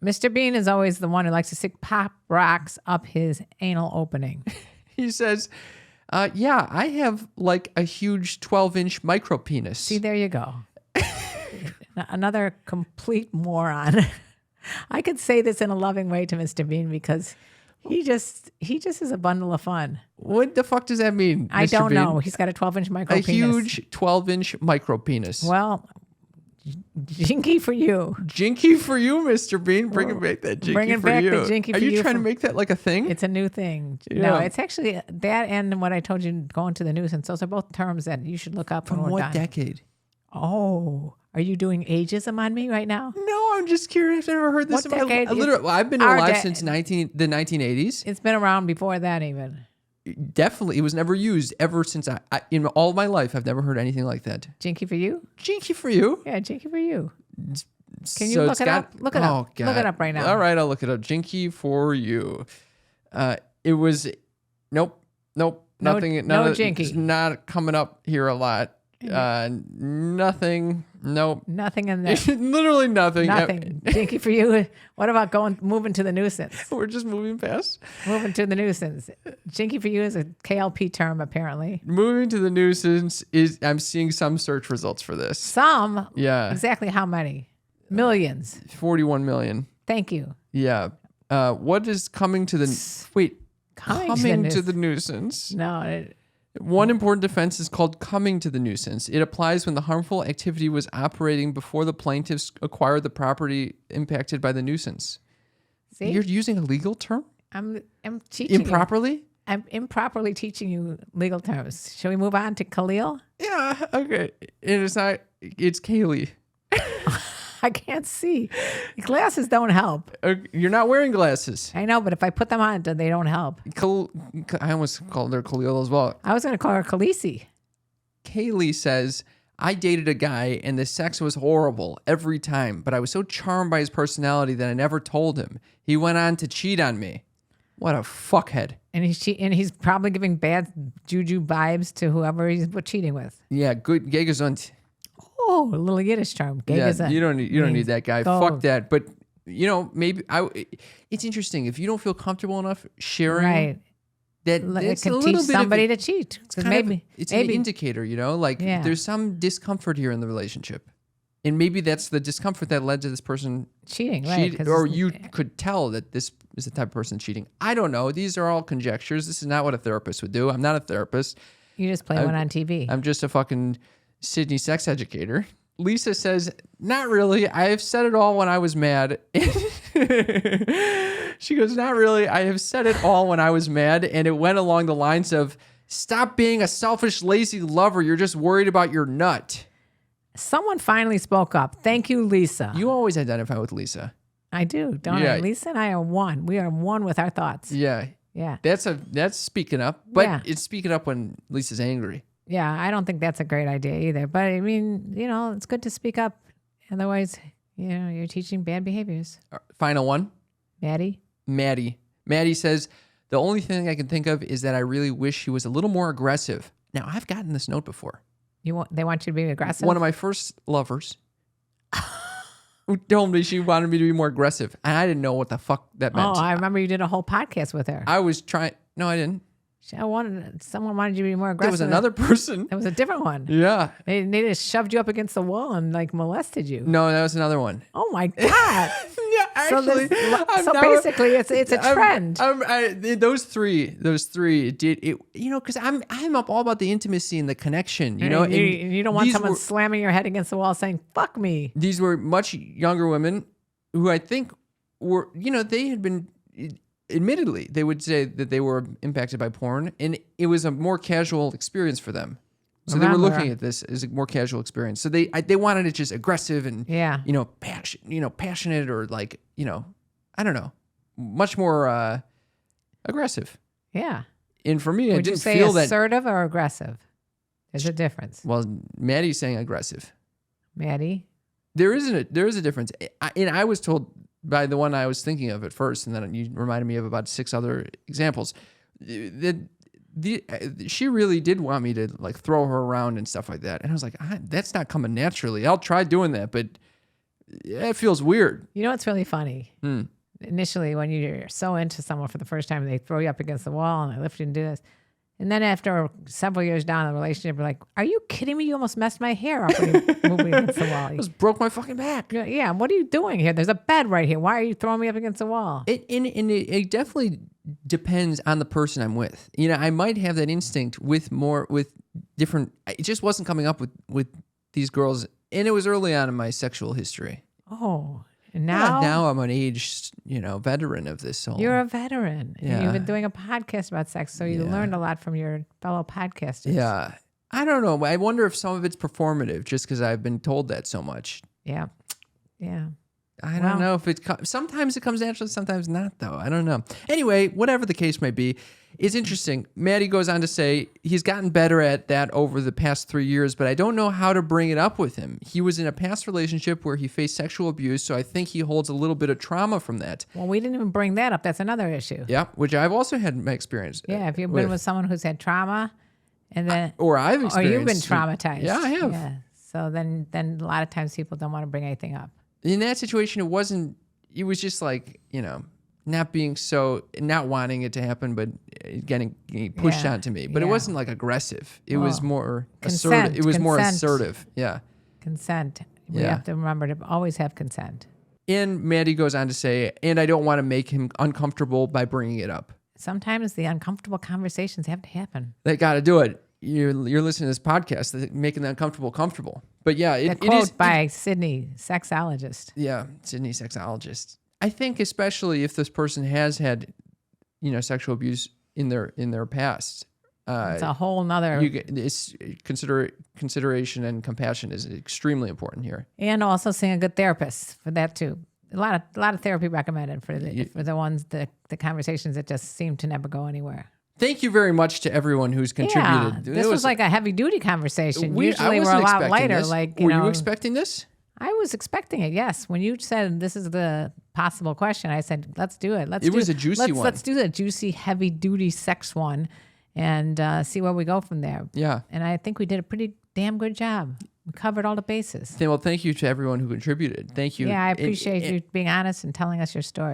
Mr. Bean is always the one who likes to stick pop rocks up his anal opening. He says, yeah, I have like a huge 12-inch micro penis. See, there you go. Another complete moron. I could say this in a loving way to Mr. Bean because he just is a bundle of fun. What the fuck does that mean, I Mr. don't Bean? know. He's got a 12-inch micro penis. A huge 12-inch micro penis. Well, jinky for you. Jinky for you, Mr. Bean. Bring it back, that jinky Bringing for back you. the jinky Are for you you trying to from- make that like a thing? It's a new thing. Yeah. No, it's actually that and what I told you going to the nuisance. Those are both terms that you should look up From when we're what done. decade? Oh, are you doing ageism on me right now? No, I'm just curious. I've never heard this. What decade I've been our alive da- since the 1980s. It's been around before that even. Definitely, it was never used ever since I in all of my life. I've never heard anything like that. Jinky for you? Jinky for you. Yeah, jinky for you. Can you So look it's it got- up? Look it oh, up. God. Look it up right now. All right, I'll look it up. Jinky for you. It was nope. No- Nothing. no None of, jinky. It's not coming up here a lot. Nothing. Nope. Nothing in there. Literally nothing. Nothing. Jinky for you. What about moving to the nuisance? We're just moving past. Moving to the nuisance. Jinky for you is a KLP term, apparently. Moving to the nuisance is. I'm seeing some search results for this. Some. Yeah. Exactly how many? Millions. 41 million. Thank you. Yeah. What is coming to the wait? Coming to the nuisance. No. One important defense is called coming to the nuisance. It applies when the harmful activity was operating before the plaintiffs acquired the property impacted by the nuisance. See? You're using a legal term I'm teaching improperly? you. I'm improperly teaching you legal terms. Shall we move on to Khalil? Yeah. Okay. It's not. It's Kaylee. I can't see. Glasses don't help. You're not wearing glasses. I know, but if I put them on, they don't help. I almost called her Khalil as well. I was going to call her Khaleesi. Kaylee says, I dated a guy and the sex was horrible every time, but I was so charmed by his personality that I never told him. He went on to cheat on me. What a fuckhead. And he's probably giving bad juju vibes to whoever he's cheating with. Yeah, good. Gay gesund. Oh, a little Yiddish term. Gay Yeah, gesund. you don't need that guy. Go. Fuck that. But maybe it's interesting if you don't feel comfortable enough sharing Right. that. It It's a can little teach bit somebody of, to cheat. Because maybe it's an maybe indicator, like Yeah. there's some discomfort here in the relationship, and maybe that's the discomfort that led to this person cheating, right? or you could tell that this is the type of person cheating. I don't know. These are all conjectures. This is not what a therapist would do. I'm not a therapist. You just play one on TV. I'm just a fucking Sydney sex educator. Lisa says, not really. I have said it all when I was mad. She goes, not really. I have said it all when I was mad. And it went along the lines of, stop being a selfish, lazy lover. You're just worried about your nut. Someone finally spoke up. Thank you, Lisa. You always identify with Lisa. I do, don't Yeah. I? Lisa and I are one. We are one with our thoughts. Yeah. Yeah. That's speaking up. But Yeah. it's speaking up when Lisa's angry. Yeah, I don't think that's a great idea either. But I mean, it's good to speak up. Otherwise, you're teaching bad behaviors. Final one. Maddie? Maddie says, the only thing I can think of is that I really wish he was a little more aggressive. Now, I've gotten this note before. They want you to be aggressive? One of my first lovers who told me she wanted me to be more aggressive. And I didn't know what the fuck that meant. Oh, I remember you did a whole podcast with her. I was trying. No, I didn't. Someone wanted you to be more There aggressive. was another person. That was a different one. Yeah. They just shoved you up against the wall and molested you. No, that was another one. Oh my God. Yeah, actually. Basically, it's a trend. Those three did it, because I'm up all about the intimacy and the connection, And and you don't want these someone were- slamming your head against the wall saying, fuck me. These were much younger women who I think were, they had been, admittedly, they would say that they were impacted by porn, and it was a more casual experience for them. So they were looking at this as a more casual experience. So they wanted it just aggressive and passionate or I don't know, much more aggressive. Yeah. And for me, I Would you didn't say feel that. assertive or aggressive? There's a difference. Well, Maddie's saying aggressive. Maddie? There is a difference. And I was told by the one I was thinking of at first, and then you reminded me of about 6 other examples, that she really did want me to throw her around and stuff like that. And I was like, that's not coming naturally. I'll try doing that, but it feels weird. You know what's really funny? Initially, when you're so into someone for the first time, they throw you up against the wall and they lift you and do this. And then after several years down in the relationship, you're like, are you kidding me? You almost messed my hair up when you moved me against the wall. Just broke my fucking back. Yeah, what are you doing here? There's a bed right here. Why are you throwing me up against the wall? It definitely depends on the person I'm with. You know, I might have that instinct with different. It just wasn't coming up with these girls, and it was early on in my sexual history. Oh, and now I'm an aged, veteran of this whole. You're a veteran. Yeah. And you've been doing a podcast about sex, so you learned a lot from your fellow podcasters. Yeah. I don't know. I wonder if some of it's performative just because I've been told that so much. Yeah. Yeah. I don't know if sometimes it comes naturally, sometimes not, though. I don't know. Anyway, whatever the case may be, it's interesting. Maddie goes on to say he's gotten better at that over the past 3 years, but I don't know how to bring it up with him. He was in a past relationship where he faced sexual abuse, so I think he holds a little bit of trauma from that. Well, we didn't even bring that up. That's another issue. Yeah, which I've also had my experience. Yeah, if you've been with someone who's had trauma, and then or you've been traumatized. Yeah, I have. Yeah. So then a lot of times people don't want to bring anything up. In that situation, it was just like, not wanting it to happen, but getting pushed onto me. But it wasn't like aggressive. It was more assertive. It was more assertive. Yeah. Consent. We have to remember to always have consent. And Maddie goes on to say, and I don't want to make him uncomfortable by bringing it up. Sometimes the uncomfortable conversations have to happen. They got to do it. You're listening to this podcast, making the uncomfortable comfortable. But yeah, it is by Sydney, sexologist. Yeah, Sydney, sexologist. I think especially if this person has had, sexual abuse in their past. It's a whole nother. Consideration and compassion is extremely important here. And also seeing a good therapist for that too. A lot of therapy recommended for the ones the conversations that just seem to never go anywhere. Thank you very much to everyone who's contributed. Yeah, this was like a heavy duty conversation. Usually we're a lot lighter. This. Like, were you expecting this? I was expecting it. Yes. When you said this is the possible question, I said, let's do it. It was a juicy one. Let's do the juicy, heavy duty sex one and see where we go from there. Yeah. And I think we did a pretty damn good job. We covered all the bases. Well, thank you to everyone who contributed. Thank you. Yeah, I appreciate you being honest and telling us your story.